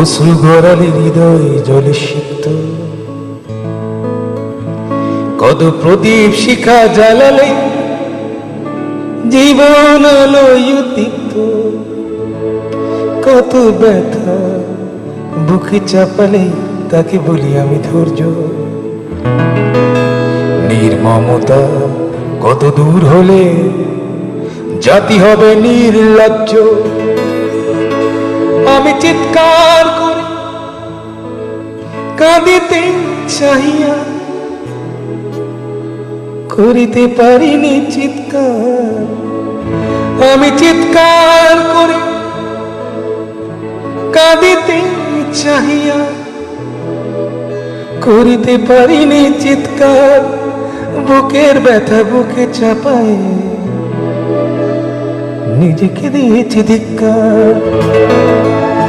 অশ্রু গড়ালে হৃদয় জলে সিক্ত, কত প্রদীপ শিখা জ্বালালে জীবন আলোয় উদ্দীপ্ত, কত ব্যথা বুকে চাপালে তাকে বলি আমি ধৈর্য। নির্মমতা কত দূর হলে জাতি হবে নির্লজ্জ। আমি চিৎকার করে কাঁদিতে চাহিয়া করিতে পারিনি চিৎকার। আমি চিৎকার করে কাঁদিতে চাহিয়া করিতে পারিনি চিৎকার। বুকের ব্যথা বুকে চাপায় নিজেকে দিয়েছি ধিক্কার।